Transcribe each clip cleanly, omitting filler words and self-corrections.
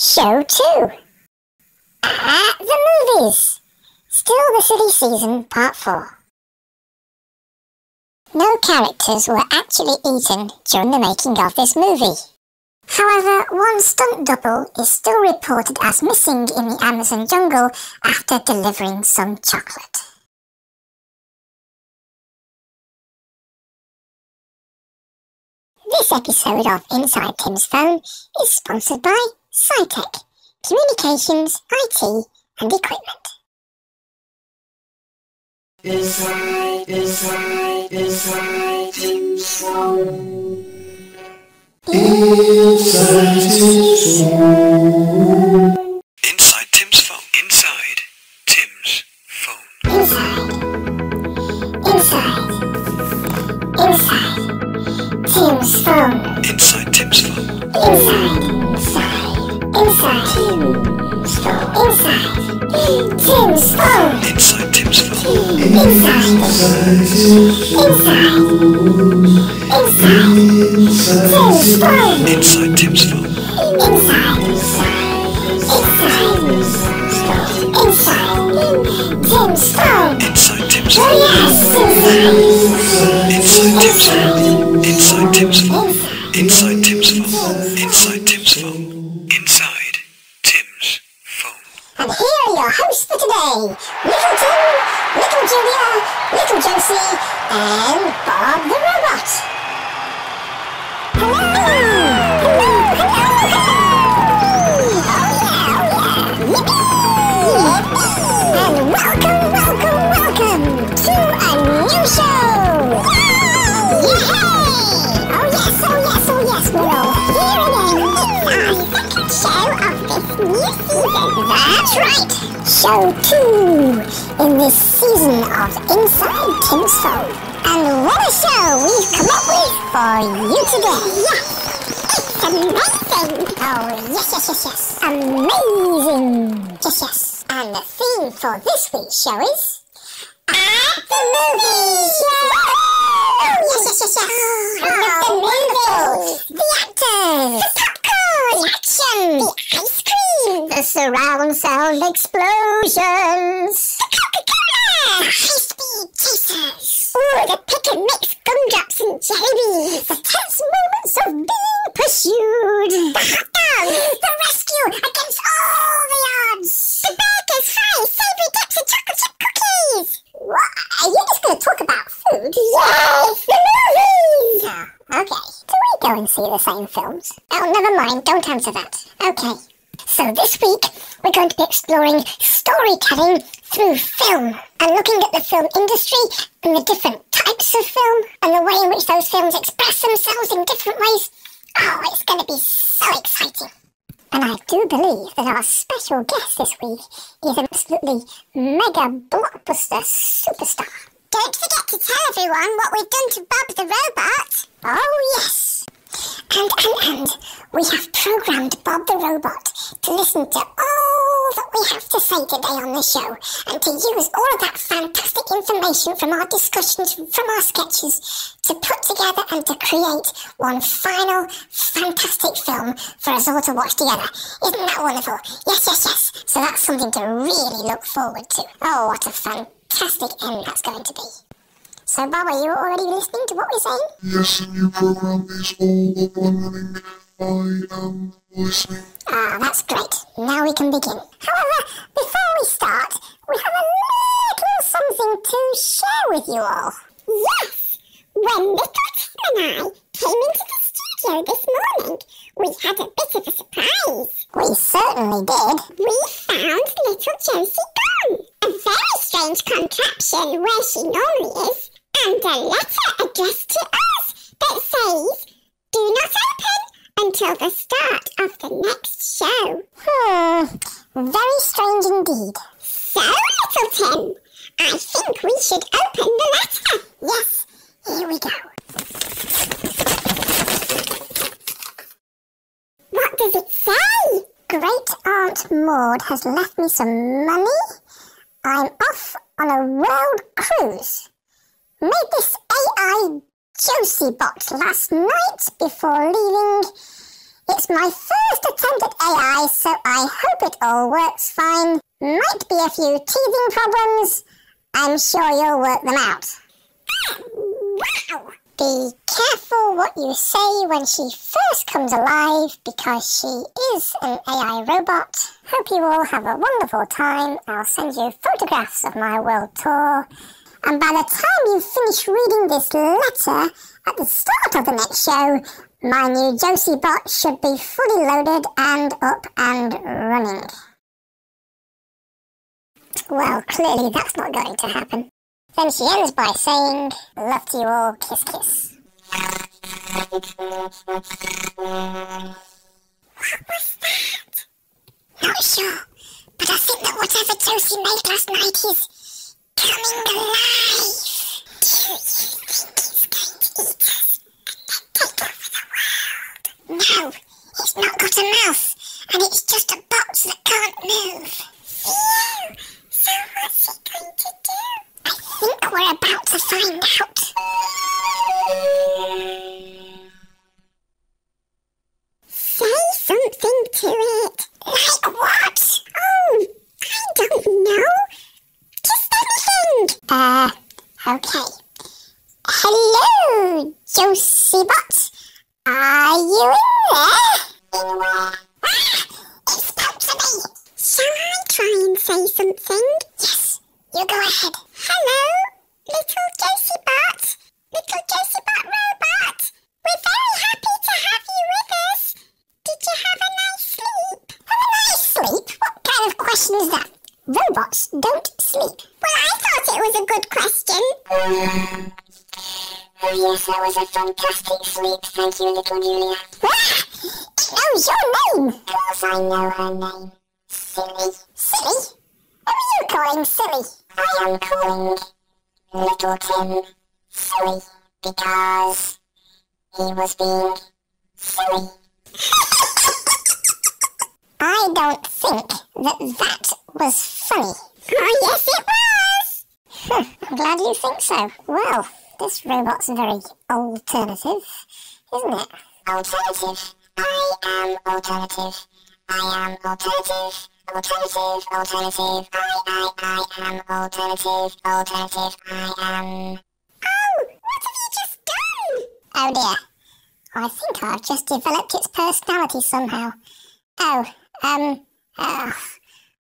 Show 2. At the movies. Still the Silly Season, Part 4. No characters were actually eaten during the making of this movie. However, one stunt double is still reported as missing in the Amazon jungle after delivering some chocolate. This episode of Inside Tim's Phone is sponsored by SciTech, Communications, IT and Equipment. Inside Tim's Phone. Inside Tim's Phone. Inside Tim's Phone. Inside Tim's Phone. Inside Tim's Phone. Inside Tim's Phone. Inside Tim's Phone. Inside Tim's Phone. Inside Tim's Phone. Inside Tim's Phone. Inside Tim's Phone. Inside Tim's Phone. Inside Tim's Phone. Inside Tim's Phone. Inside Tim's Phone. And here are your hosts for today, Little Tim, Little Julia, Little Josie, and Bob the Robot. Hello! And welcome to a new show! Yay! Oh yes, we're all here again. It's our second show of this new season. That's right! Show 2 in this season of Inside Tim's Phone. And what a show we've come up with for you today! Yes! It's amazing! Oh, yes. Amazing! Yes. And the theme for this week's show is At the Movies! Oh, yes. The movies! The actors! The popcorn! The action! The ice cream! The surround sound explosions! The Coca-Cola! The high-speed chasers! Oh, the pick and mix gumdrops and jellies! The tense moments of being pursued! The hot dogs! The rescue against all the odds! The burgers, fries, savoury dips and chocolate chip cookies! What? Are you just going to talk about food? Yes! The movies! Oh, okay. Do we go and see the same films? Oh, never mind. Don't answer that. Okay. So this week, we're going to be exploring storytelling through film and looking at the film industry and the different types of film and the way in which those films express themselves in different ways. Oh, it's going to be so exciting. And I do believe that our special guest this week is an absolutely mega blockbuster superstar. Don't forget to tell everyone what we've done to Bob the Robot. Oh, yes. And we have programmed Bob the Robot to listen to all that we have to say today on the show and to use all of that fantastic information from our discussions, from our sketches, to put together and to create one final fantastic film for us all to watch together. Isn't that wonderful? Yes. So that's something to really look forward to. Oh, what a fantastic end that's going to be. So, Bob, are you already listening to what we're saying? Yes, and you programmed these all up and running if I am listening. Ah, that's great. Now we can begin. However, before we start, we have a little something to share with you all. Yes! When Little Tim and I came into the studio this morning, we had a bit of a surprise. We certainly did. We found little Josie gone. A very strange contraption where she normally is, and a letter addressed to us that says, "Do not open until the start of the next show." Very strange indeed. So, Little Tim, I think we should open the letter. Yes, here we go. What does it say? Great Aunt Maud has left me some money. I'm off on a world cruise. Made this AI Josie bot last night before leaving It's my first attempt at AI, so I hope it all works fine. Might be a few teething problems. I'm sure you'll work them out. Wow! Be careful what you say when she first comes alive, because she is an AI robot. Hope you all have a wonderful time. I'll send you photographs of my world tour. And by the time you finish reading this letter at the start of the next show, my new Josie bot should be fully loaded and up and running. Well, clearly that's not going to happen. Then she ends by saying, love to you all, kiss kiss. What was that? Not sure, but I think that whatever Josie made last night is coming alive. Do you think it's going to eat us and then take over the world? No, it's not got a mouth, and it's just a box that can't move. Phew! So what's it going to do? I think we're about to find out. Say something to it. Like what? Oh, I don't know. Just anything. Okay. Hello, Josie Bot. Are you in there? In where? Ah, it spoke to me. Shall I try and say something? Yes, you go ahead. Hello, little Josie Bot. Little Josie Bot robot. We're very happy to have you with us. Did you have a nice sleep? Have a nice sleep? What kind of question is that? Robots don't sleep. Well, I thought it was a good question. Oh yes, that was a fantastic sleep. Thank you, little Julia. Ah, it knows your name. Of course I know her name. Silly. Silly? Who are you calling silly? I am calling little Tim silly because he was being silly. I don't think that was funny. Oh, yes, it was! I'm glad you think so. Well, this robot's very alternative, isn't it? Alternative. I am alternative. I am alternative. Alternative. Alternative. I am alternative. Alternative. I am... Oh, what have you just done? Oh dear. I think I've just developed its personality somehow.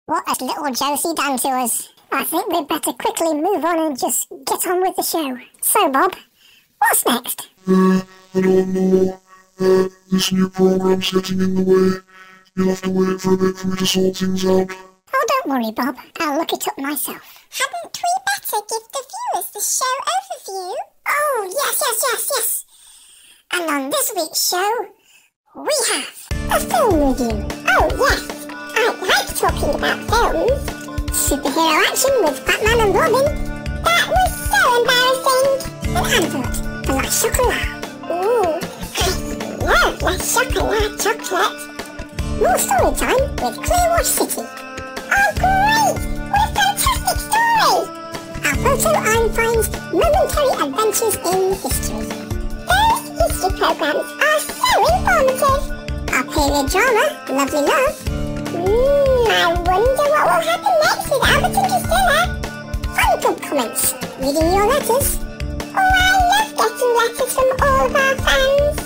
What has little Josie done to us? I think we'd better quickly move on and just get on with the show. So, Bob, what's next? I don't know. This new program's getting in the way. You'll have to wait for a bit for me to sort things out. Oh, don't worry, Bob. I'll look it up myself. Hadn't we better give the viewers the show overview? Oh, yes. And on this week's show, we have a film review. Oh, yes. I like talking about films. Superhero action with Batman and Robin. That was so embarrassing. An advert for La Chocolat. Ooh, I love La Chocolat chocolate. More story time with Clearwash City. Oh, great! What a fantastic story! Our photo iron finds momentary adventures in history. Those history programs are so informative. Our period drama, Lovely Love. I wonder what will happen next with Albert and Drusilla. Fun club comments, reading your letters. Oh, I love getting letters from all of our fans.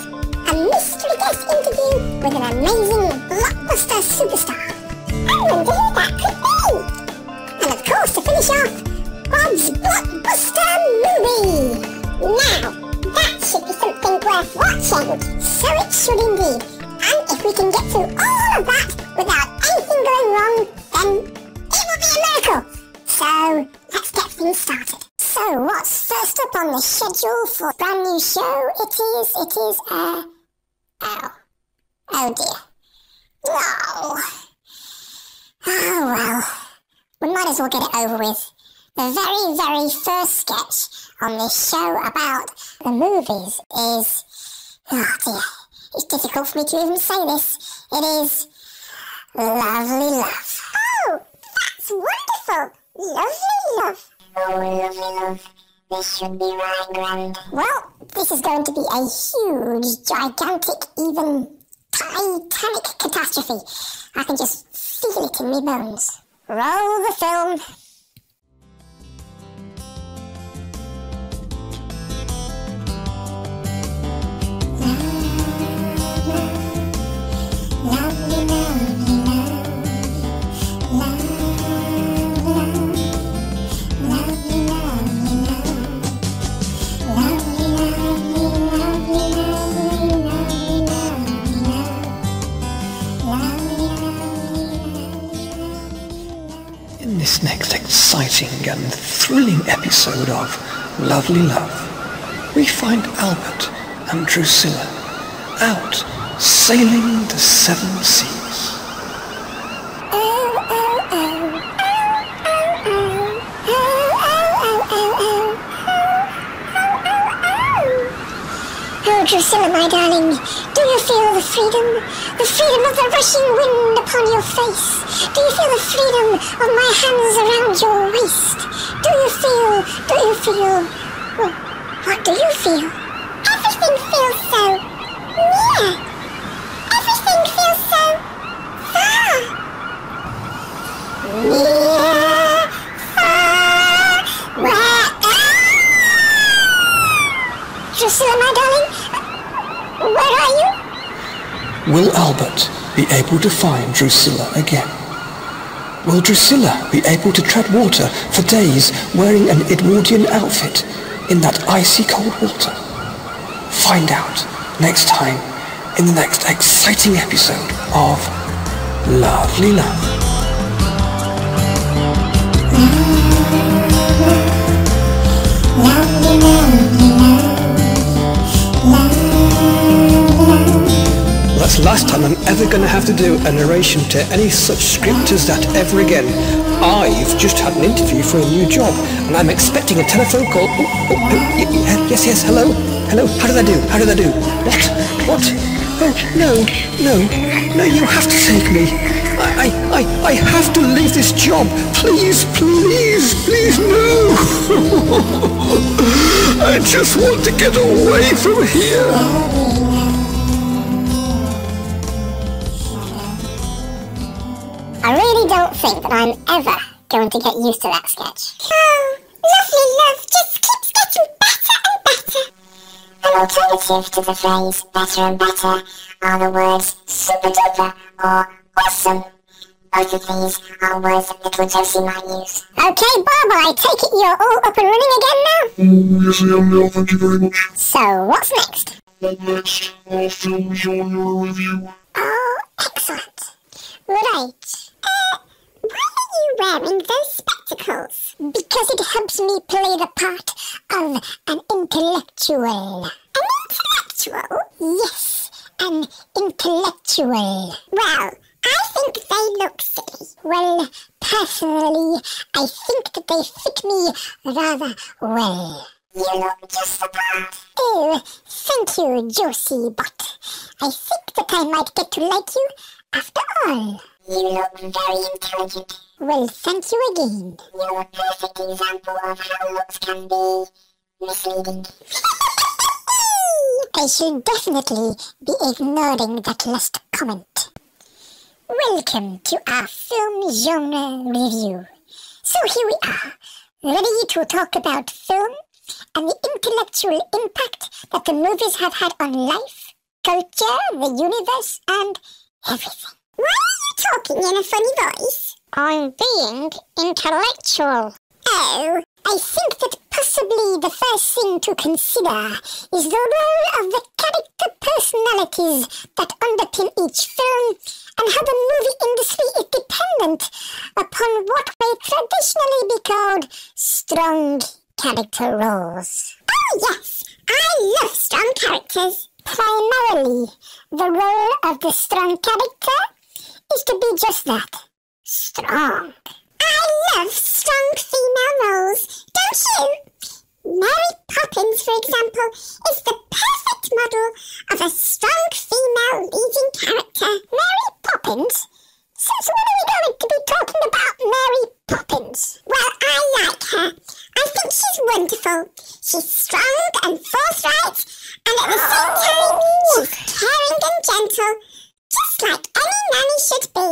A mystery guest interview with an amazing blockbuster superstar. I wonder who that could be. And of course, to finish off, Bob's blockbuster movie. Now, that should be something worth watching. So it should indeed. And if we can get through all of that without anything going wrong, then it will be a miracle. So, let's get things started. So, what's first up on the schedule for a brand new show? It is, oh dear. Oh well, we might as well get it over with. The very, very first sketch on this show about the movies is, oh dear, it's difficult for me to even say this. It is Lovely Love. Oh, that's wonderful! Lovely Love. Oh, Lovely Love. This should be right grand. Well, this is going to be a huge, gigantic, even titanic catastrophe. I can just feel it in me bones. Roll the film. In this next exciting and thrilling episode of Lovely Love, we find Albert and Drusilla out sailing the seven seas. Oh, Drusilla, my darling, do you feel the freedom of the rushing wind upon your face? Do you feel the freedom of my hands around your waist? Do you feel, what do you feel? Everything feels so near. Everything feels so far. Near, far, where? Drusilla, my darling, where are you? Will Albert be able to find Drusilla again? Will Drusilla be able to tread water for days wearing an Edwardian outfit in that icy cold water? Find out next time in the next exciting episode of Lovely Love. That's the last time I'm ever going to have to do a narration to any such script as that ever again. I've just had an interview for a new job, and I'm expecting a telephone call. Yes, hello? Hello, how did I do? What? Oh, no, you have to take me. I have to leave this job. Please, no. I just want to get away from here. I really don't think that I'm ever going to get used to that sketch. Oh, Lovely Love just keeps getting better and better. An alternative to the phrase better and better are the words super duper or awesome. Both of these are words that little Josie might use. Okay, Bob, I take it you're all up and running again now? Oh, yes I am now, thank you very much. So, what's next? Up next, our film is on your review. Oh, excellent. Right. Why are you wearing those spectacles? Because it helps me play the part of an intellectual. An intellectual? Yes, an intellectual. Well, I think they look silly. Well, personally, I think that they fit me rather well. You look just the part. Oh, thank you, Josie, but I think that I might get to like you after all. You look very intelligent. Well, thank you again. You're a perfect example of how looks can be misleading. I shall definitely be ignoring that last comment. Welcome to our film genre review. So here we are, ready to talk about film and the intellectual impact that the movies have had on life, culture, the universe, and everything. Why are you talking in a funny voice? I'm being intellectual. Oh, I think that possibly the first thing to consider is the role of the character personalities that underpin each film and how the movie industry is dependent upon what may traditionally be called strong character roles. Oh yes, I love strong characters. Primarily, the role of the strong character is to be just that, strong. I love strong female roles, don't you? Mary Poppins, for example, is the perfect model of a strong female leading character. Mary Poppins? So when are we going to be talking about Mary Poppins? Well, I like her. I think she's wonderful. She's strong and forthright, and at the same time, she's caring and gentle, just like any nanny should be.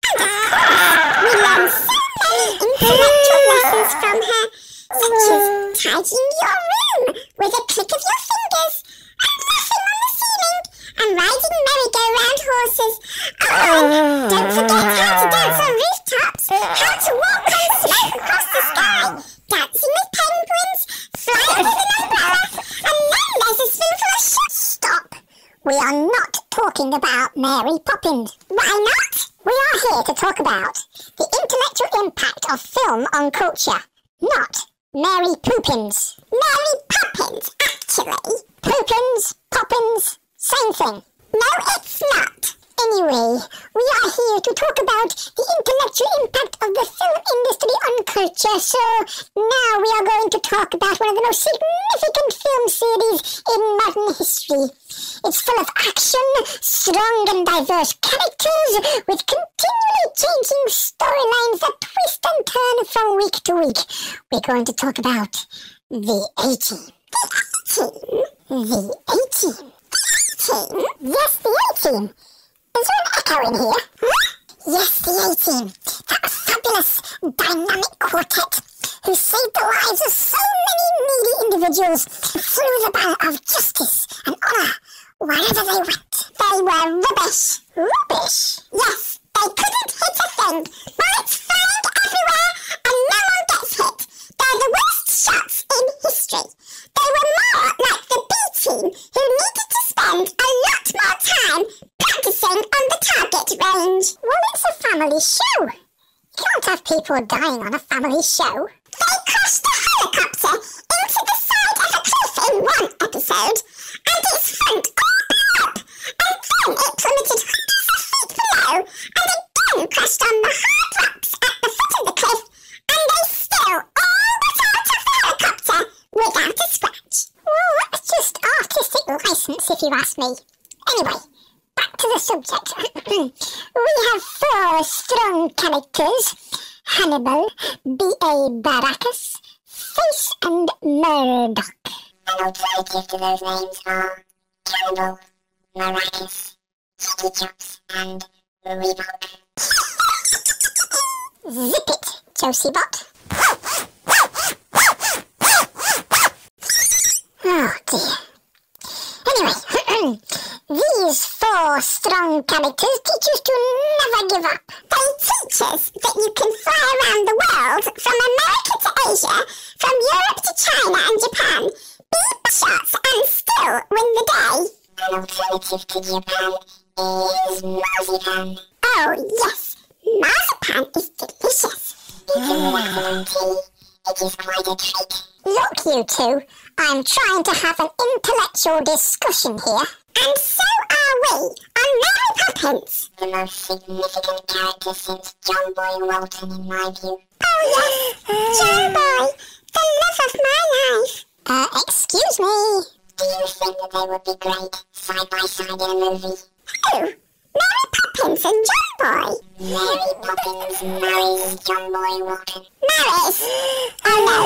And of course, we learn so many intellectual lessons from her, such as tidying your room with a click of your fingers, and laughing on the ceiling, and riding merry-go-round horses. Oh, don't forget how to dance on rooftops, how to walk on smoke across the sky, dancing with penguins, flying with an umbrella, and then there's a spoonful of Stop! We are not talking about Mary Poppins. Why not? We are here to talk about the intellectual impact of film on culture, not Mary Poppins. Mary Poppins, actually. Poppins, Poppins, same thing. No, it's not. Anyway, we are here to talk about the intellectual impact of the film industry on culture, so now we are going to talk about one of the most significant film series in modern history. It's full of action, strong and diverse characters, with continually changing storylines that twist and turn from week to week. We're going to talk about the A-Team. The A-Team? Yes, the A-Team. Is there an echo in here? Huh? Yes, the A-Team. That fabulous, dynamic quartet who saved the lives of so many needy individuals through the banner of justice and honour wherever they went. They were rubbish. Rubbish? Yes, they couldn't hit a thing. Bullets flying everywhere and no one gets hit. They're the worst shots in history. They were more like the B-Team who needed to spend a lot more time practicing on the target range. Well, it's a family show. You can't have people dying on a family show. They crashed the helicopter into the side of a cliff in one episode, and its front all blew up, and then it plummeted hundreds of feet below, and again crashed on the hard rocks at the foot of the cliff, and they still all got out of the helicopter without a scratch. Well, that's just artistic license, if you ask me. Anyway, back to the subject. We have 4 strong characters: Hannibal, B.A. Baracus, Face, and Murdoch. An alternative to those names are Cannibal, Maracus, Cheeky Chops, and Reebok. Zip it, Josiebot. Oh dear. Anyway, these 4 strong characters teach us to never give up. They teach us that you can fly around the world, from America to Asia, from Europe to China and Japan, beat shots and still win the day. An alternative to Japan is marzipan. Oh yes, marzipan is delicious. Eaten with lemon tea, it is quite a treat. Look, you two, I'm trying to have an intellectual discussion here. And so are we on Mary Poppins. The most significant character since John Boy Walton, in my view. Oh yes, John Boy, the love of my life. Excuse me. Do you think that they would be great side by side in a movie? Who? Mary Poppins and John Boy? Mary Poppins marries John Boy Walton. Marries? Oh no,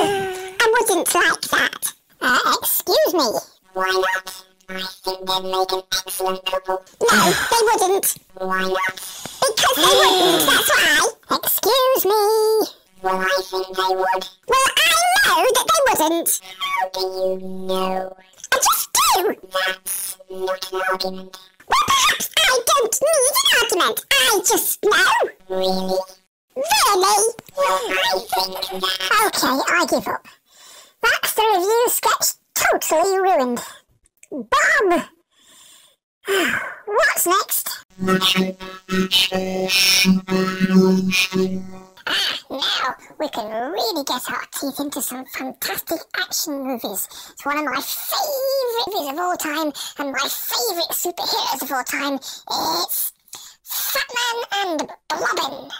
I wouldn't like that. Excuse me. Why not? I think they'd make an excellent couple. No, they wouldn't. Why not? Because they wouldn't, that's why. Excuse me. Well, I think they would. Well, I know that they wouldn't. How do you know? I just do. That's not an argument. Well, perhaps I don't need an argument. I just know. Really? Really? Well, I think that... Okay, I give up. That's the review sketch totally ruined. Bob! What's next? Next up, it's a superheroes film. Now we can really get our teeth into some fantastic action movies. It's one of my favourite movies of all time, and my favourite superheroes of all time. It's Fatman and Blobbin.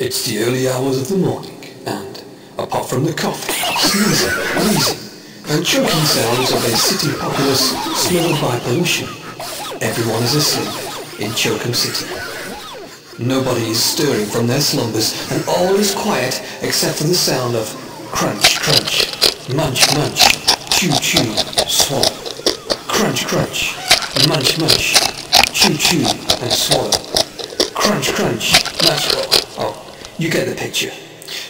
It's the early hours of the morning, and, apart from the cough, sneezing, wheezing, and choking sounds of a city populace smothered by pollution, everyone is asleep in Chokum City. Nobody is stirring from their slumbers, and all is quiet except for the sound of crunch, crunch, munch, munch, chew, chew, swallow. Crunch, crunch, munch, munch, chew, chew, and swallow. Crunch, crunch, munch. Oh, you get the picture.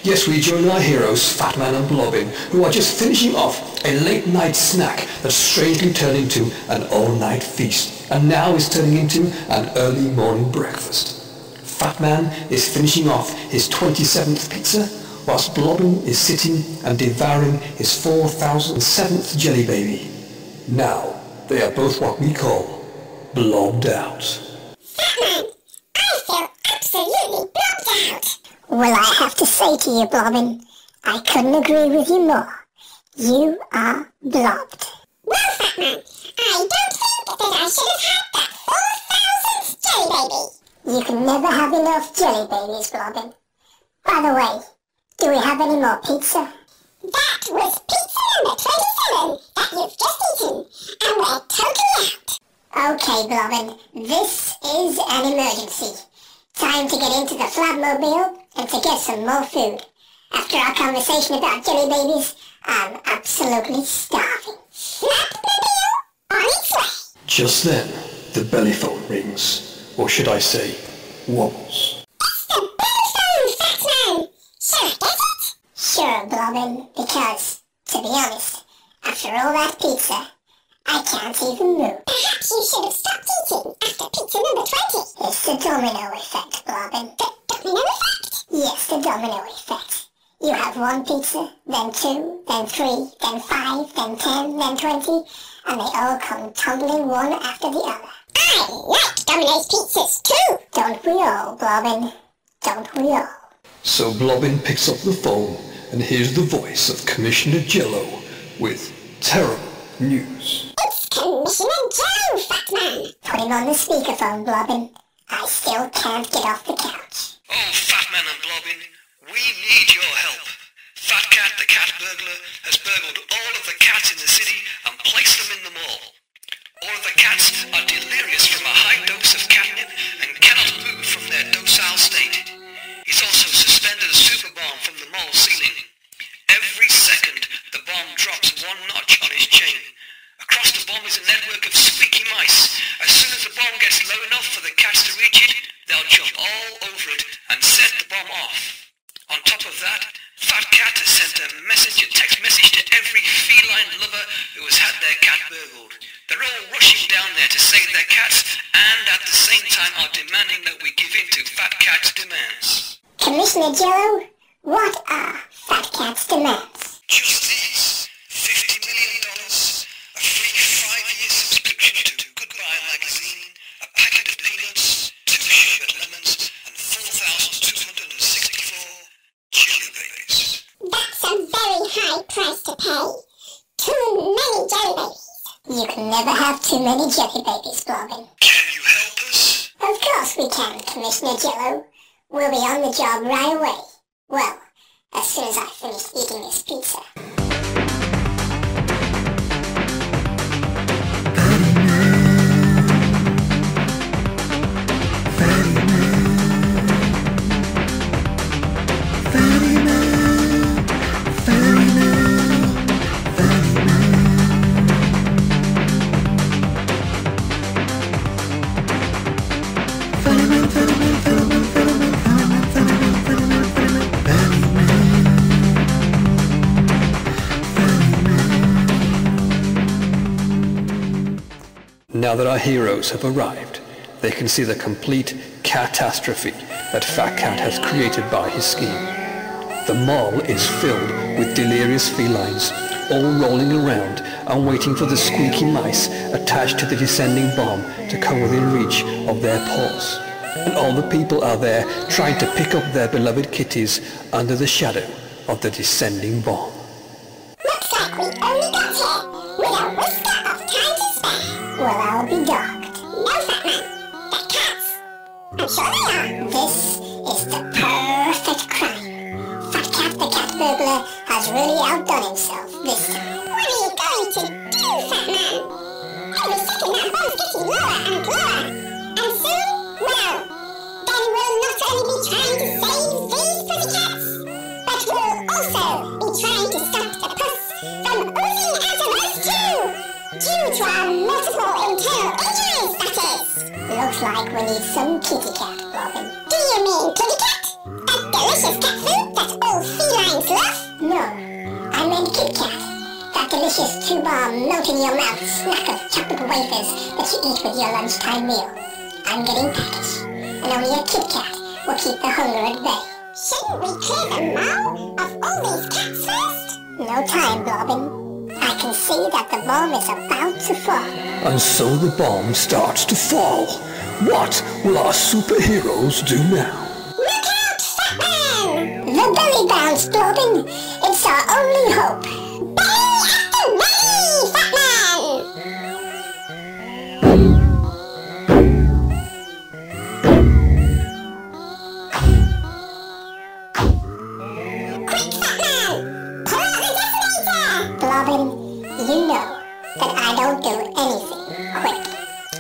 Yes, we join our heroes, Fat Man and Blobbin, who are just finishing off a late-night snack that strangely turned into an all-night feast, and now is turning into an early morning breakfast. Fat Man is finishing off his 27th pizza, whilst Blobbin is sitting and devouring his 4,007th jelly baby. Now, they are both what we call blobbed out. Fat Man, I feel absolutely blobbed out. Well, I have to say to you, Blobbin, I couldn't agree with you more. You are blobbed. Well, Fat Man, I don't think that I should have had that 4,000th jelly baby. You can never have enough jelly babies, Blobbin. By the way, do we have any more pizza? That was pizza number 27 that you've just eaten, and we're totally out. Okay, Blobbin, this is an emergency. Time to get into the Flabmobile and to get some more food. After our conversation about jelly babies, I'm absolutely starving. Flabmobile on its way. Just then, the belly phone rings. Or should I say, wobbles. It's the belly phone, Fat Man! Shall I get it? Sure, Blobbin, because, to be honest, after all that pizza, I can't even move. Perhaps you should have stopped eating after pizza number 20. It's the domino effect, Blobbin. The domino effect? Yes, the domino effect. You have one pizza, then two, then three, then 5, then 10, then 20, and they all come tumbling one after the other. I like Domino's pizzas too! Don't we all, Blobbin? Don't we all? So Blobbin picks up the phone and hears the voice of Commissioner Jello with terrible news. It's Commissioner Jello, Fat Man! Put him on the speakerphone, Blobbin. I still can't get off the couch. Oh, Fat Man and Blobbin, we need your help. Fat Cat the cat burglar has burgled all of the cats in the city and placed them in the mall. All of the cats are delirious from a high dose of catnip and cannot move from their docile state. He's also suspended a super bomb from the mall ceiling. Every second, the bomb drops one notch on his chain. Across the bomb is a network of squeaky mice. As soon as the bomb gets low enough for the cats to reach it, they'll jump all over it and set the bomb off. On top of that, Fat Cat has sent a text message to every feline lover who has had their cat burgled. They're all rushing down there to save their cats and at the same time are demanding that we give in to Fat Cat's demands. Commissioner Jello, what are Fat Cat's demands? Just these. $50 million, a free 5-year subscription to Goodbye Magazine, a packet of peanuts, 2 sherbet lemons, and 4,264 jelly babies. That's a very high price to pay. Too many jelly babies. You can never have too many jelly babies, Blobbin. Can you help us? Of course we can, Commissioner Jello. We'll be on the job right away. Well, as soon as I finish eating this pizza. Now that our heroes have arrived, they can see the complete catastrophe that Fat Cat has created by his scheme. The mall is filled with delirious felines, all rolling around and waiting for the squeaky mice attached to the descending bomb to come within reach of their paws. And all the people are there trying to pick up their beloved kitties under the shadow of the descending bomb. Looks like we only got here with a whisker of time to spare. Well, I'll be dogged. No, Fat Man. They're cats. I'm sure they are. This is the perfect has really outdone himself this time. What are you going to do, Fat Man? Every second that bomb's getting lower and lower. And soon, well, then we'll not only be trying to save these pussycats, but we'll also be trying to stop the puss from oozing out of us too, due to our multiple internal injuries, that is. Looks like we need some kitty cat, Robin. Do you mean kitty cat? That delicious cat food that all felines love? No, I meant Kit Kat. That delicious two-bar melt-in-your-mouth snack of chocolate wafers that you eat with your lunchtime meal. I'm getting peckish, and only a Kit Kat will keep the hunger at bay. Shouldn't we clear the mall of all these cats first? No time, Blobbin. I can see that the bomb is about to fall. And so the bomb starts to fall. What will our superheroes do now? Look out, Fat Man! The belly bounce, Blobbin. It's our only hope. Belly at the ready, Fat Man! Quick, Fat Man! Pull out the detonator! Blobbin, you know that I don't do anything quick.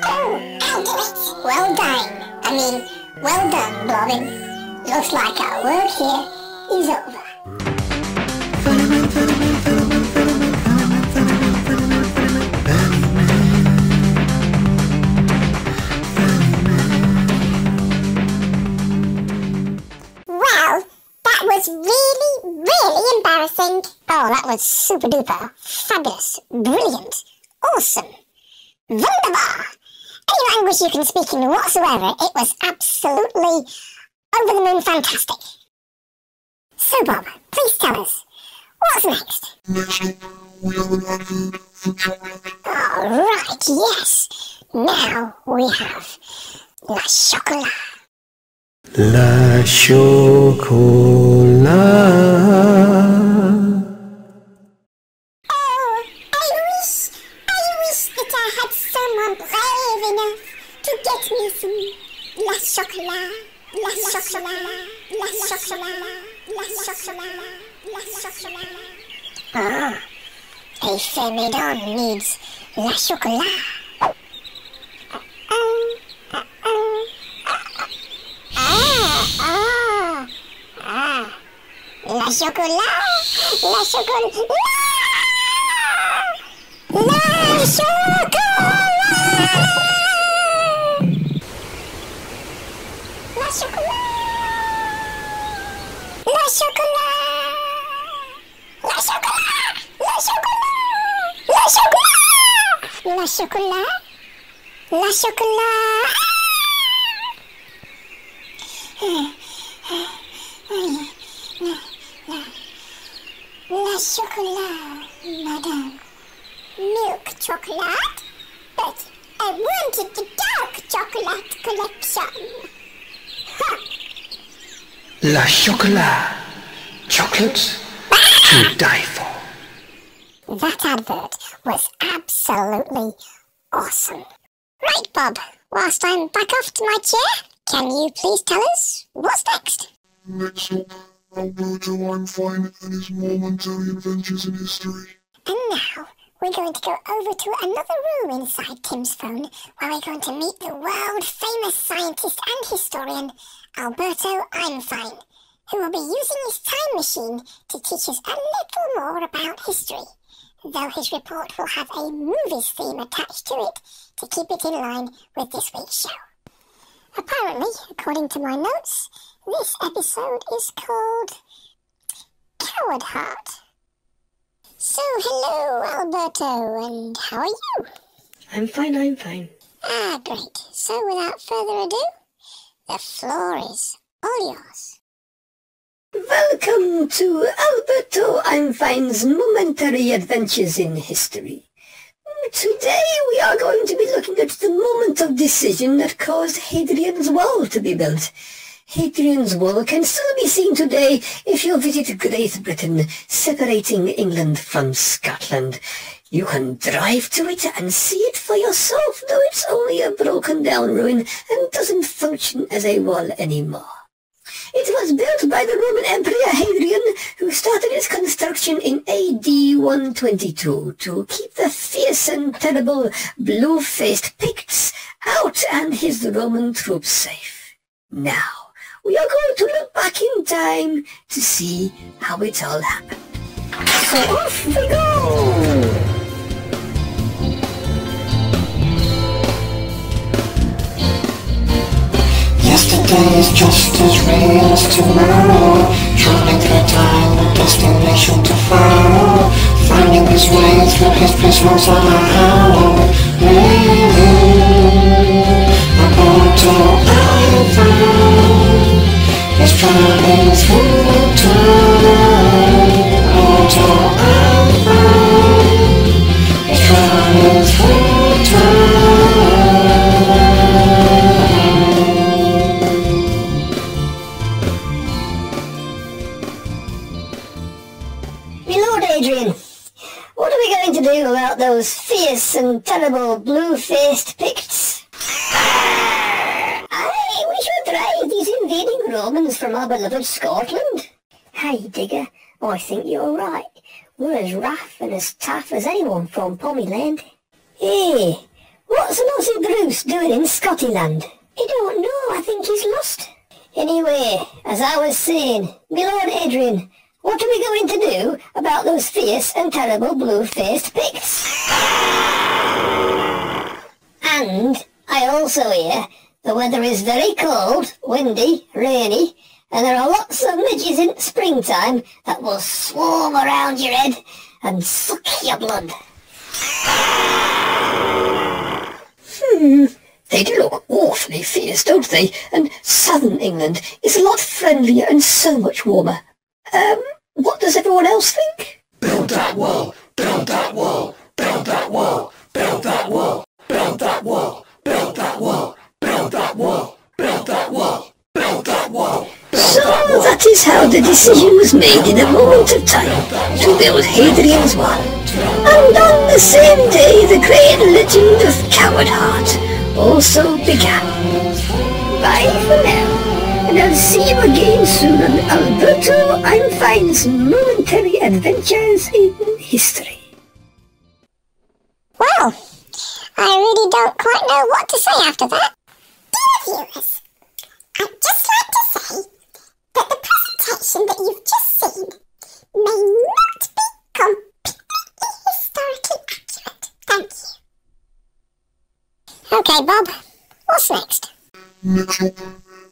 Oh, I'll do it! Well done. Well done, Blobbin. Looks like our work here is over. Well, that was really embarrassing. Oh, that was super duper, fabulous, brilliant, awesome, wunderbar. Any language you can speak in whatsoever, it was absolutely over the moon fantastic. So, Bob, please tell us, what's next? Next up, we have an advert for chocolate. All right, yes. Now we have La Chocolat. La Chocolat. Oh, I wish that I had someone brave enough to get me some La Chocolat, La Chocolat, La Chocolat, La Chocolat, La Chocolat. Ah, a Femidon needs La Chocolat. La Chocolat, La Chocolat, La Chocolat, La Chocolat, La Chocolat, La Chocolat, La Chocolat, La Chocolat, La Chocolat, La Chocolat. La Chocolat, madame. Milk chocolate? But I wanted the dark chocolate collection. Ha! La Chocolat. Chocolate to die for. That advert was absolutely awesome. Right, Bob, whilst I'm back off to my chair, can you please tell us what's next? Next up, Alberto Einstein and his momentary adventures in history. And now, we're going to go over to another room inside Tim's phone, where we're going to meet the world-famous scientist and historian, Alberto Einstein, who will be using his time machine to teach us a little more about history, though his report will have a movies theme attached to it to keep it in line with this week's show. Apparently, according to my notes, this episode is called Coward Heart. So, hello, Alberto, and how are you? I'm fine. Ah, great. So, without further ado, the floor is all yours. Welcome to Alberto Einstein's momentary adventures in history. Today we are going to be looking at the moment of decision that caused Hadrian's Wall to be built. Hadrian's Wall can still be seen today if you visit Great Britain, separating England from Scotland. You can drive to it and see it for yourself, though it's only a broken down ruin and doesn't function as a wall anymore. It was built by the Roman Emperor Hadrian, who started its construction in AD 122 to keep the fierce and terrible blue-faced Picts out and his Roman troops safe. Now, we are going to look back in time to see how it all happened. So off we go! Yesterday is just as real as tomorrow. Traveling through time, a destination to follow. Finding his way through his prisms on a hollow. A portal I found is traveling through time. A portal I found is traveling through time. Adrian, what are we going to do about those fierce and terrible blue-faced Picts? Aye, we should drive these invading Romans from our beloved Scotland. Aye, Digger, I think you're right. We're as rough and as tough as anyone from Pommy Land. Hey, what's an Aussie Bruce doing in Scotland? I don't know, I think he's lost. Anyway, as I was saying, my Lord Adrian, what are we going to do about those fierce and terrible blue-faced Picts? And I also hear the weather is very cold, windy, rainy, and there are lots of midges in springtime that will swarm around your head and suck your blood. They do look awfully fierce, don't they? And southern England is a lot friendlier and so much warmer. What does everyone else think? Build that wall, build that wall, build that wall, build that wall, build that wall, build that wall, build that wall, build that wall, build that wall. So that is how the decision was made in a moment of time to build Hadrian's Wall. And on the same day the great legend of Coward Heart also began. Bye for now. And I'll see you again soon on Alberto Einstein's Momentary Adventures in History. Well, I really don't quite know what to say after that. Dear viewers, I'd just like to say that the presentation that you've just seen may not be completely historically accurate. Thank you. Okay, Bob, what's next? Next up,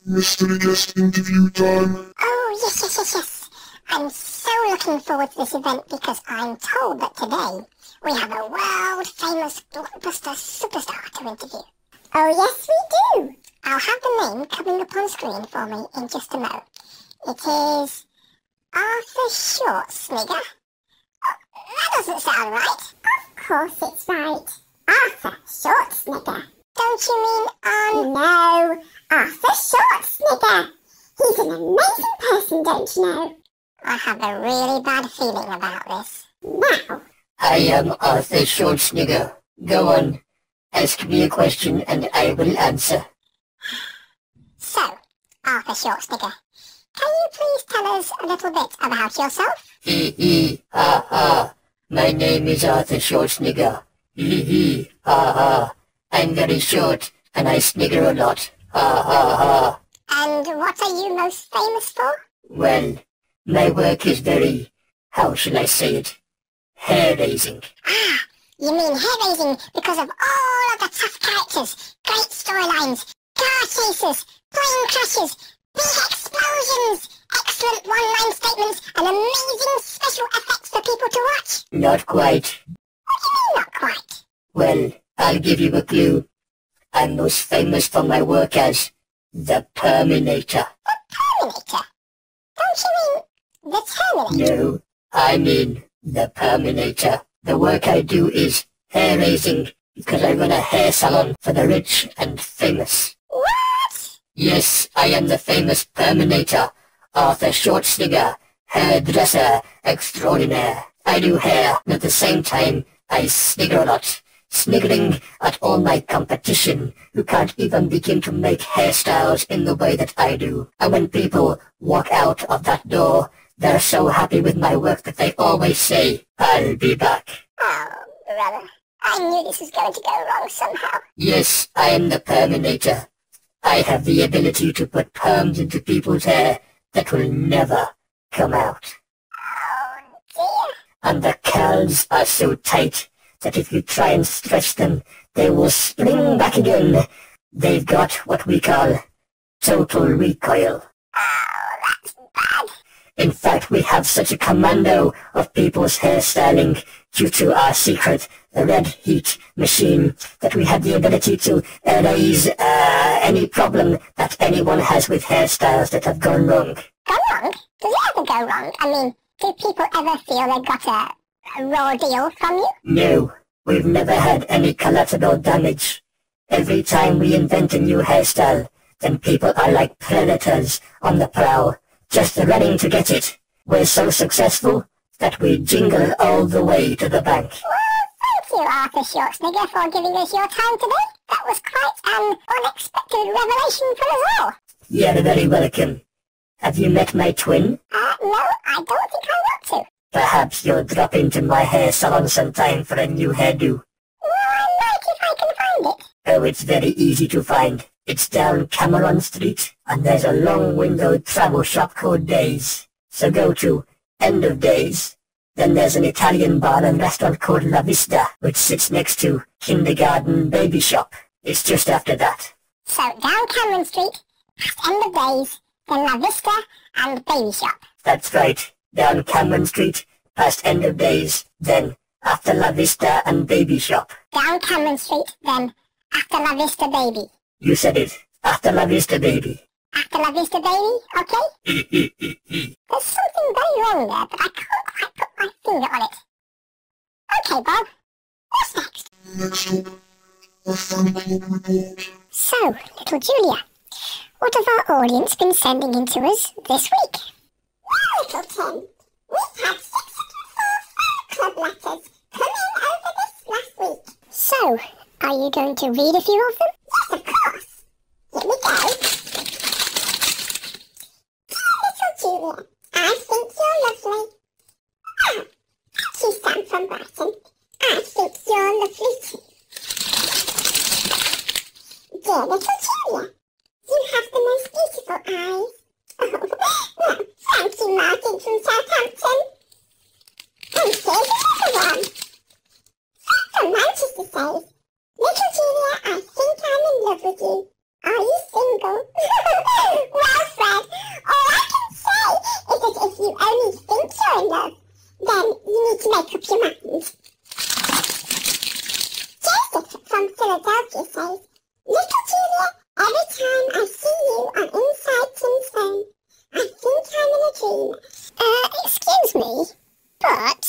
mystery guest interview time. Oh, yes. I'm so looking forward to this event because I'm told that today we have a world-famous blockbuster superstar to interview. Oh, yes, we do. I'll have the name coming up on screen for me in just a moment. It is Arthur Schwarzenegger. Oh, that doesn't sound right. Of course it's right. Arthur Schwarzenegger. Don't you mean No, Arthur Schwarzenegger. He's an amazing person, don't you know? I have a really bad feeling about this. Now, I am Arthur Schwarzenegger. Go on. Ask me a question and I will answer. So, Arthur Schwarzenegger, can you please tell us a little bit about yourself? My name is Arthur Schwarzenegger. I'm very short and I snigger a lot. And what are you most famous for? Well, my work is very, how shall I say it, hair-raising. Ah, you mean hair-raising because of all of the tough characters, great storylines, car chases, plane crashes, big explosions, excellent one-line statements, and amazing special effects for people to watch? Not quite. What do you mean, not quite? Well, I'll give you a clue. I'm most famous for my work as the Terminator. The Terminator? Don't you mean the Terminator? No, I mean the Terminator. The work I do is hair-raising because I run a hair salon for the rich and famous. What? Yes, I am the famous Terminator, Arthur Schwarzenegger, hairdresser extraordinaire. I do hair, and at the same time, I snigger a lot. sniggering at all my competition who can't even begin to make hairstyles in the way that I do. And when people walk out of that door, they're so happy with my work that they always say, "I'll be back." Oh, brother. I knew this was going to go wrong somehow. Yes, I am the Perminator. I have the ability to put perms into people's hair that will never come out. Oh, dear. And the curls are so tight that if you try and stretch them, they will spring back again. They've got what we call total recoil. Oh, that's bad. In fact, we have such a commando of people's hairstyling due to our secret red heat machine that we have the ability to erase any problem that anyone has with hairstyles that have gone wrong. Gone wrong? Does it ever go wrong? I mean, do people ever feel they got a raw deal from you? No, we've never had any collateral damage. Every time we invent a new hairstyle, then people are like predators on the prowl, just running to get it. We're so successful that we jingle all the way to the bank. Well, thank you, Arthur Schwarzenegger, for giving us your time today. That was quite an unexpected revelation for us all. You're very welcome. Have you met my twin? No, I don't think I want to. Perhaps you'll drop into my hair salon sometime for a new hairdo. Well, I might if I can find it. Oh, it's very easy to find. It's down Cameron Street, and there's a long-windowed travel shop called Days. So go to End of Days. Then there's an Italian bar and restaurant called La Vista, which sits next to Kindergarten Baby Shop. It's just after that. So, down Cameron Street, past End of Days, then La Vista and Baby Shop. That's right. Down Cameron Street, past End of Days, then after La Vista and Baby Shop. Down Cameron Street, then after La Vista Baby. You said it. After La Vista Baby. After La Vista Baby, okay? There's something very wrong there, but I can't quite put my finger on it. Okay, Bob. What's next? Next up, a fun club report. So, little Julia, what have our audience been sending in to us this week? Well, little Tim, we've had 604 club letters come in over this last week. So, are you going to read a few of them? Yes, of course. Here we go. Dear little Julia, I think you're lovely. Ah, thank you, Sam from Brighton. I think you're lovely too. Dear little Julia, you have the most beautiful eyes. Well, thank you, Martin from Southampton. And here's another one. From Manchester says, little Julia, I think I'm in love with you. Are you single? Well, Fred, all I can say is that if you only think you're in love, then you need to make up your mind. Joseph from Philadelphia says, little Julia, every time I see you on Inside Tim's phone, I think I'm in a dream. Excuse me, but...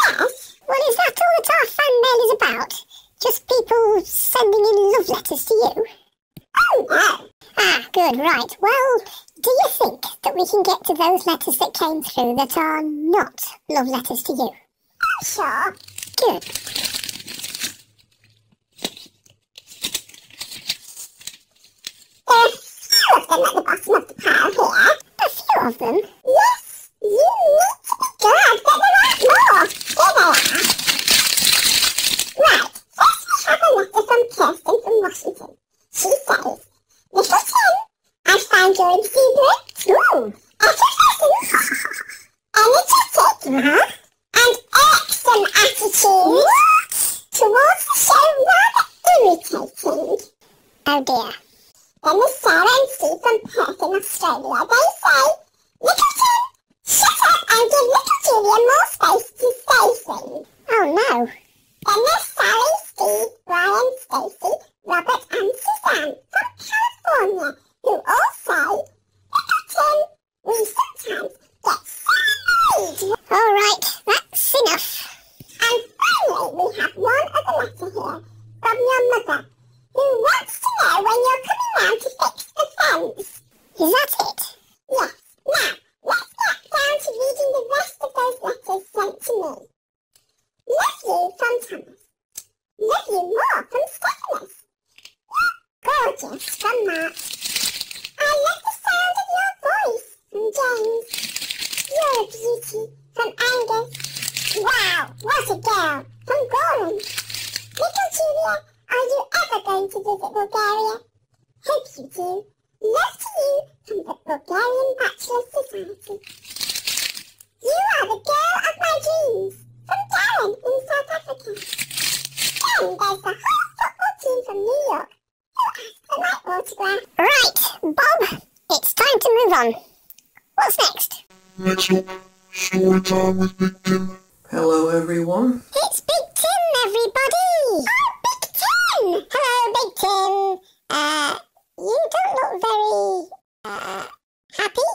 Yes? Well, is that all that our fan mail is about? Just people sending in love letters to you? Oh, no. Ah, good, right. Well, do you think that we can get to those letters that came through that are not love letters to you? Sure. Good. There are a few of them at the bottom of the pile here. A few of them? Yes, you need to be glad that there aren't more. Here they are. Right, first we have a letter from Kirsten from Washington. She says, little Tim, I find your exuberant, effervescent, energetic, and irksome attitude towards the show rather irritating. Oh dear. Then there's Sarah and Steve from Perth in Australia. They say, little Tim, shut up and give little Julia more space to say things. Oh no. Then there's Sally, Steve, Brian, Stacey, Robert and Suzanne from California, who all say, little Tim, we sometimes get so annoyed. All right, that's enough. And finally, we have one other letter here from your mother, who wants to know when you're coming round to fix the fence. Is that it? Yes. Now, let's get down to reading the rest of those letters sent to me. Love you from Thomas. Love you gorgeous from Mark. I love the sound of your voice from James. You're a beauty from Angus. Wow, what a girl from Goran. Little Julia, are you ever going to visit Bulgaria? Hope you do. Love to you from the Bulgarian Bachelor Society. You are the girl of my dreams from Darren in South Africa. Then there's the whole football team from New York who asked for my autograph. Right, Bob, it's time to move on. What's next? Next up, story time with Big Tim. Hello everyone. It's Big Tim, everybody! Oh, Big Tim! Hello, Big Tim. You don't look very, happy.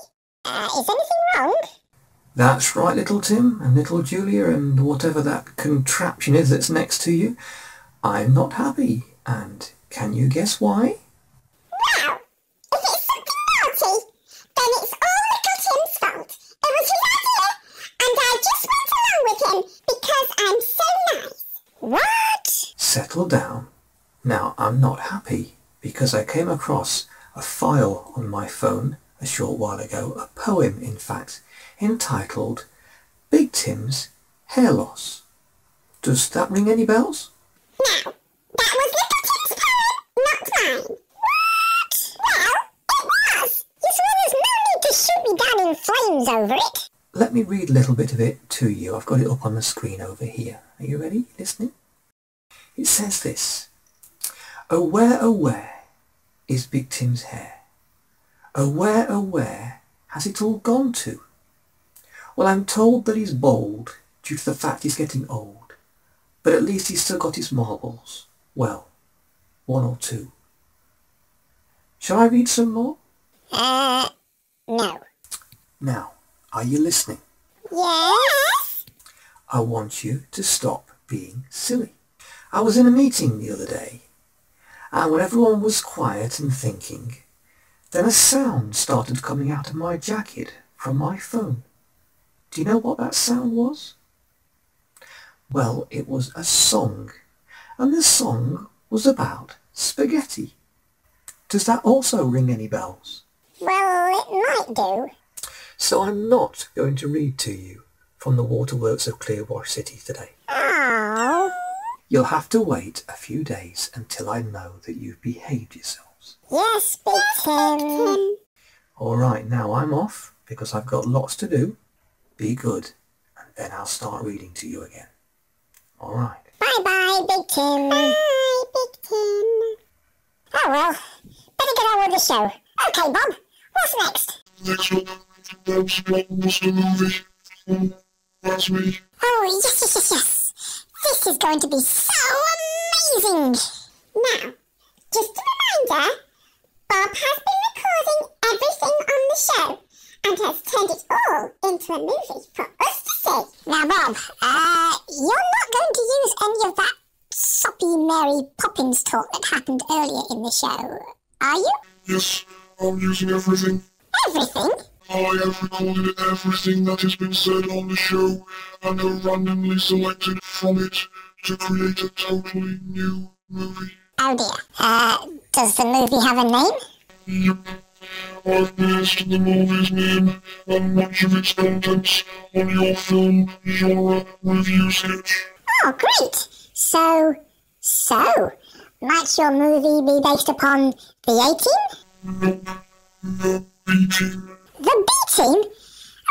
Is anything wrong? That's right, little Tim and little Julia and whatever that contraption is that's next to you. I'm not happy. And can you guess why? Well, if it's something naughty, then it's all little Tim's fault. It was his idea, and I just went along with him because I'm so nice. What? Settle down. Now, I'm not happy because I came across a file on my phone a short while ago, a poem in fact, entitled Big Tim's Hair Loss. Does that ring any bells? No, that was little Tim's poem, not mine. What? Well, it was. You saw there's no need to shoot me down in flames over it. Let me read a little bit of it to you. I've got it up on the screen over here. Are you ready? Listening? It says this. Oh, where is Big Tim's hair? Oh, where has it all gone to? Well, I'm told that he's bald due to the fact he's getting old. But at least he's still got his marbles. Well, one or two. Shall I read some more? No. Now, are you listening? Yes? I want you to stop being silly. I was in a meeting the other day, and when everyone was quiet and thinking, then a sound started coming out of my jacket from my phone. Do you know what that sound was? Well, it was a song, and the song was about spaghetti. Does that also ring any bells? Well, it might do. So I'm not going to read to you from the Waterworks of Clearwater City today. Oh. You'll have to wait a few days until I know that you've behaved yourselves. Yes, Big Tim. All right, now I'm off because I've got lots to do. Be good, and then I'll start reading to you again. All right. Bye-bye, Big Tim. Bye, Big Tim. Oh, well, better get on with the show. Okay, Bob, what's next? Next up, Bob's Blockbuster movie. That's me. Oh, yes. This is going to be so amazing. Now, just a reminder, Bob has been recording everything on the show and has turned it all into a movie for us to see. Now, Bob, you're not going to use any of that soppy Mary Poppins talk that happened earlier in the show, are you? Yes, I'm using everything. Everything? I have recorded everything that has been said on the show and have randomly selected from it to create a totally new movie. Oh dear. Does the movie have a name? Yep. I've based the movie's name and much of its contents on your film genre review sketch. Oh, great. So, might your movie be based upon the A-Team? Nope. The B-Team. The B-Team?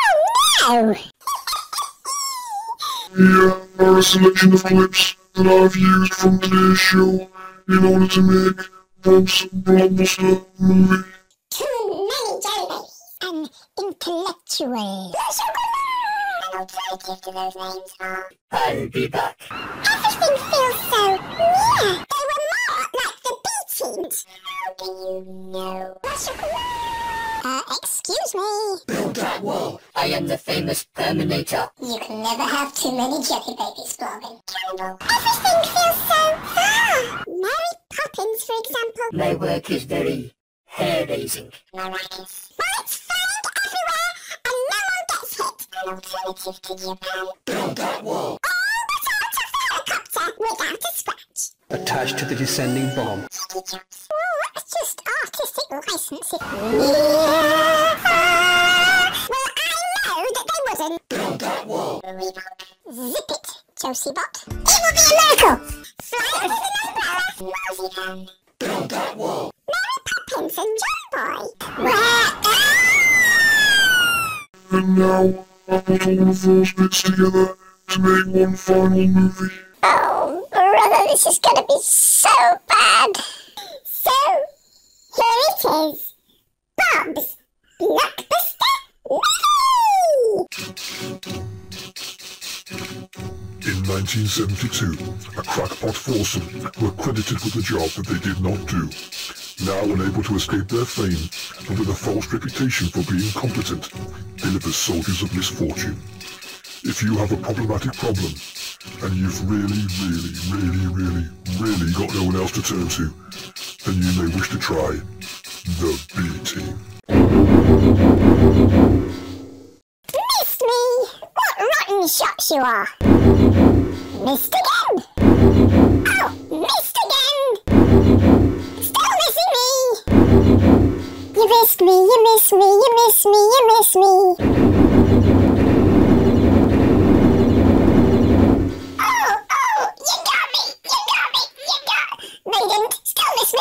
Oh no! Here are a selection of clips that I've used from today's show in order to make Bob's Blockbuster movie. Too many jellybabies and intellectual. Alternative to those names are... I'll be back. Everything feels so near. They were more like the B-Teams. How do you know? Excuse me. Build that wall. I am the famous Terminator. You can never have too many jelly babies, Blobbin. Cannibal. Everything feels so far. Mary Poppins, for example. My work is very hair-raising. Maracas. Well, it's found everywhere and no one gets hit. An alternative to Japan. Build that wall. All the out of the helicopter without a scratch. Attached to the descending bomb. Teddy jumps. Oh, let's just license if... Well, I know that they wouldn't. Build that wall. Zip it, Josie Bot. It will be a miracle! Fly over the umbrella, Marzipan. Build that wall. Mary Poppins and John Boy. Where... And now, I put all of those bits together to make one final movie. Oh, brother, this is gonna be so bad. So, here it is. Bob's Blockbuster Movie! In 1972, a crackpot foursome were credited with a job that they did not do. Now unable to escape their fame, and with a false reputation for being competent, they live as soldiers of misfortune. If you have a problematic problem, and you've really got no one else to turn to, then you may wish to try the B-Team. Missed me! What rotten shots you are! Missed again! Oh, missed again! Still missing me! You missed me, you missed me, you missed me, you missed me! No, you didn't. Still miss me.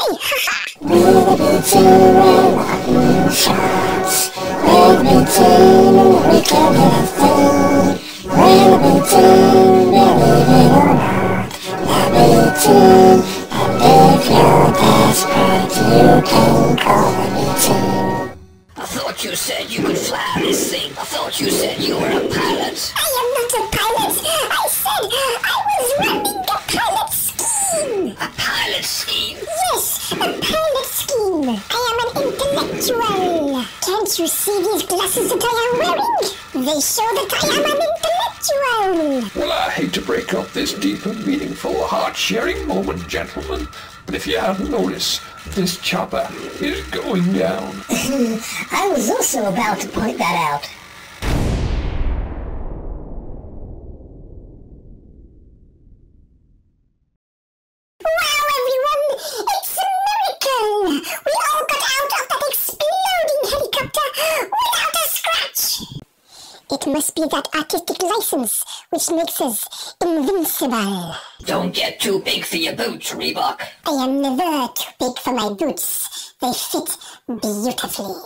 I thought you said you could fly this thing. I thought you said you were a pilot. I am not a pilot. I said I was running a pilot scheme. A pilot scheme? Yes, a pilot scheme. I am an intellectual. Can't you see these glasses that I am wearing? They show that I am an intellectual. Well, I hate to break up this deep and meaningful, heart-sharing moment, gentlemen, but if you hadn't noticed, this chopper is going down. I was also about to point that out. Wow, everyone! It's a miracle! We all got out of that exploding helicopter without a scratch! It must be that artistic license which makes us invincible. Don't get too big for your boots, Reebok. I am never too big for my boots. They fit beautifully.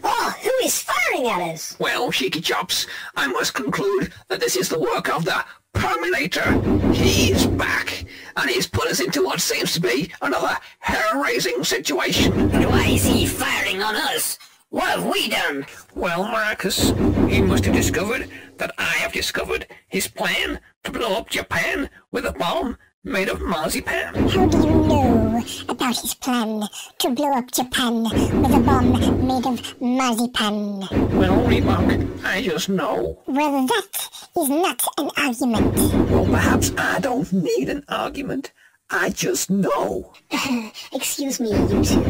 Oh, who is firing at us? Well, Cheeky Chops, I must conclude that this is the work of the Perminator. He's back, and he's put us into what seems to be another hair-raising situation. But why is he firing on us? What have we done? Well, Marcus, he must have discovered that I have discovered his plan to blow up Japan with a bomb made of marzipan. How do you know about his plan to blow up Japan with a bomb made of marzipan? Well, Reebok, I just know. Well, that is not an argument. Well, perhaps I don't need an argument. I just know. Excuse me, you two,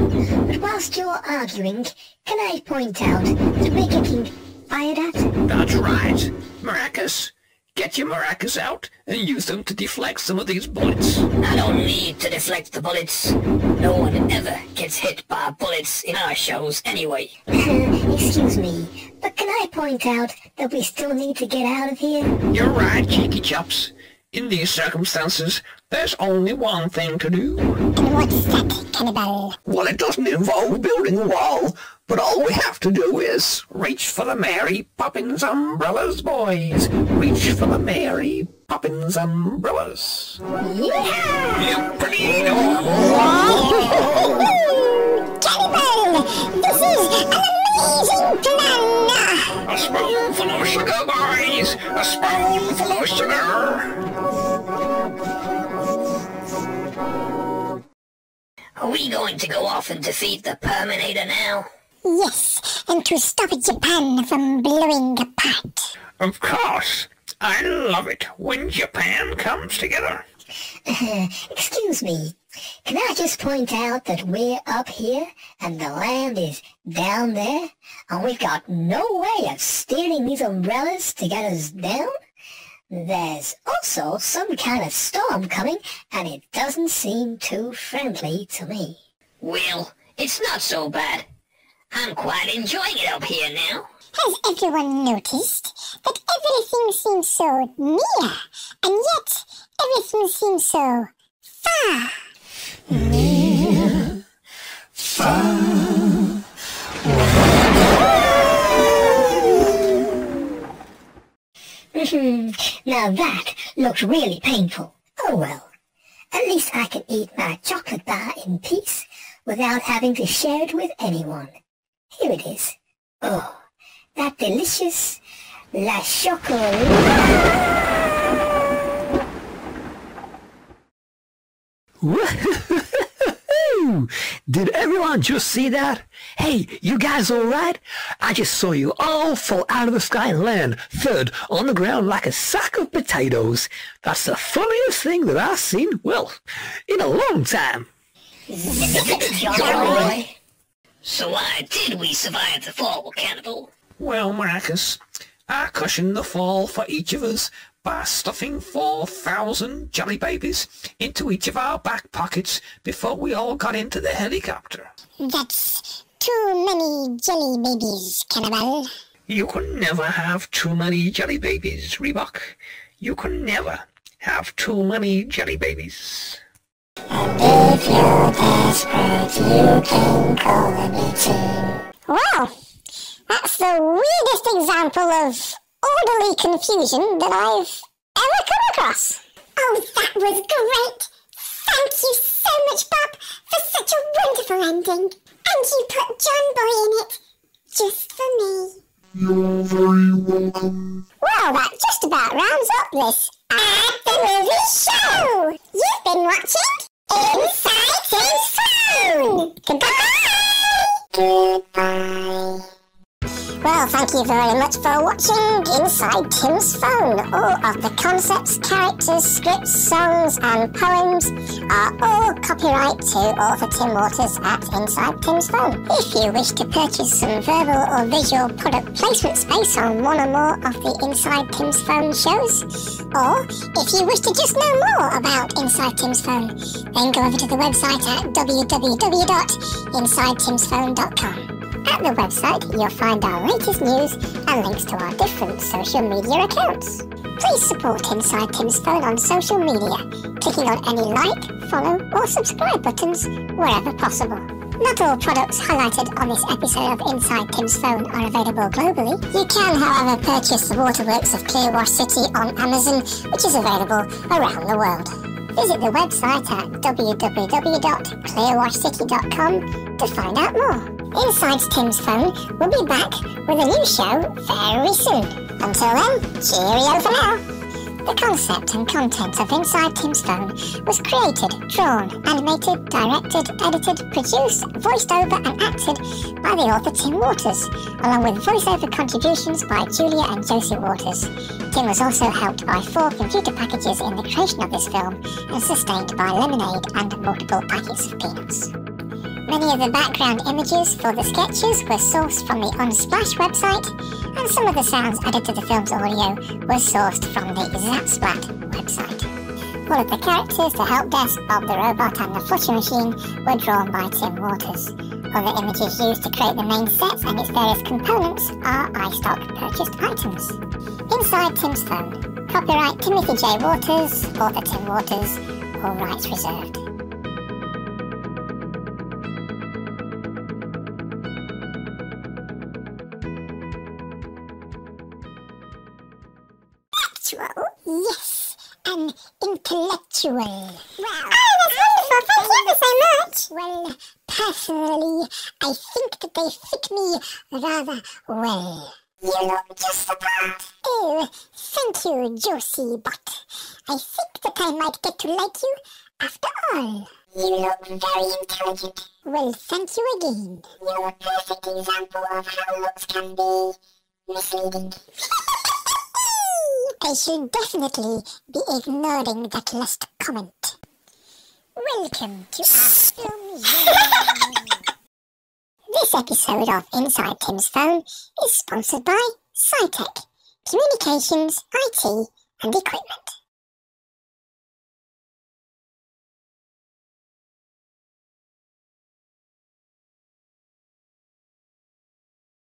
but whilst you're arguing, can I point out that we're getting fired at? That's right. Maracas, get your maracas out and use them to deflect some of these bullets. I don't need to deflect the bullets. No one ever gets hit by bullets in our shows anyway. Excuse me, but can I point out that we still need to get out of here? You're right, Cheeky Chops. In these circumstances, there's only one thing to do. And what's that, Cannibal? Well, it doesn't involve building a wall, but all we have to do is reach for the Mary Poppins umbrellas, boys. Reach for the Mary Poppins umbrellas. Yeah! Cannibal! This is an amazing plan! A spoonful of sugar, boys! A spoonful of sugar! Are we going to go off and defeat the Perminator now? Yes, and to stop Japan from blowing apart. Of course. I love it when Japan comes together. Excuse me, can I just point out that we're up here and the land is down there, and we've got no way of steering these umbrellas to get us down? There's also some kind of storm coming, and it doesn't seem too friendly to me. Well, it's not so bad. I'm quite enjoying it up here now. Has everyone noticed that everything seems so near, and yet everything seems so far? Near, far. Now that looks really painful. Oh well. At least I can eat my chocolate bar in peace without having to share it with anyone. Here it is. Oh, that delicious La Chocolat. Did everyone just see that? Hey, you guys alright? I just saw you all fall out of the sky and land third on the ground like a sack of potatoes. That's the funniest thing that I've seen, well, in a long time. Joy. So why did we survive the fall, Cannibal? Well, Marcus, I cushioned the fall for each of us by stuffing 4,000 jelly babies into each of our back pockets before we all got into the helicopter. That's too many jelly babies, Cannibal. You can never have too many jelly babies, Reebok. You can never have too many jelly babies. And if you're desperate, you can call a meeting. Well, that's the weirdest example of orderly confusion that I've ever come across. Oh, that was great! Thank you so much, Bob, for such a wonderful ending. And you put John Boy in it, just for me. You're very welcome. Well, that just about rounds up this At the Movie Show. You've been watching Inside Tim's Phone. Goodbye! Goodbye. Well, thank you very much for watching Inside Tim's Phone. All of the concepts, characters, scripts, songs and poems are all copyright to author Tim Waters at Inside Tim's Phone. If you wish to purchase some verbal or visual product placement space on one or more of the Inside Tim's Phone shows, or if you wish to just know more about Inside Tim's Phone, then go over to the website at www.insidetimsphone.com. At the website, you'll find our latest news and links to our different social media accounts. Please support Inside Tim's Phone on social media, clicking on any like, follow or subscribe buttons wherever possible. Not all products highlighted on this episode of Inside Tim's Phone are available globally. You can, however, purchase the Waterworks of Clearwash City on Amazon, which is available around the world. Visit the website at www.clearwashcity.com to find out more. Inside Tim's Phone will be back with a new show very soon. Until then, cheerio for now. The concept and content of Inside Tim's Phone was created, drawn, animated, directed, edited, produced, voiced over and acted by the author Tim Waters, along with voiceover contributions by Julia and Josie Waters. Tim was also helped by 4 computer packages in the creation of this film and sustained by lemonade and multiple packets of peanuts. Many of the background images for the sketches were sourced from the Unsplash website, and some of the sounds added to the film's audio were sourced from the Zapsplat website. All of the characters, the help desk, Bob the Robot and the Flutter Machine were drawn by Tim Waters. Other images used to create the main set and its various components are iStock purchased items. Inside Tim's Phone. Copyright Timothy J. Waters, author Tim Waters, all rights reserved. Yes, an intellectual. Wow. Oh, that's wonderful. Thank you ever so much. Well, personally, I think that they fit me rather well. You look just the part. Oh, thank you, Josie, but I think that I might get to like you after all. You look very intelligent. Well, thank you again. You're a perfect example of how looks can be misleading. I should definitely be ignoring that last comment. Welcome to our film zone. This episode of Inside Tim's Phone is sponsored by SciTech, Communications, IT and Equipment.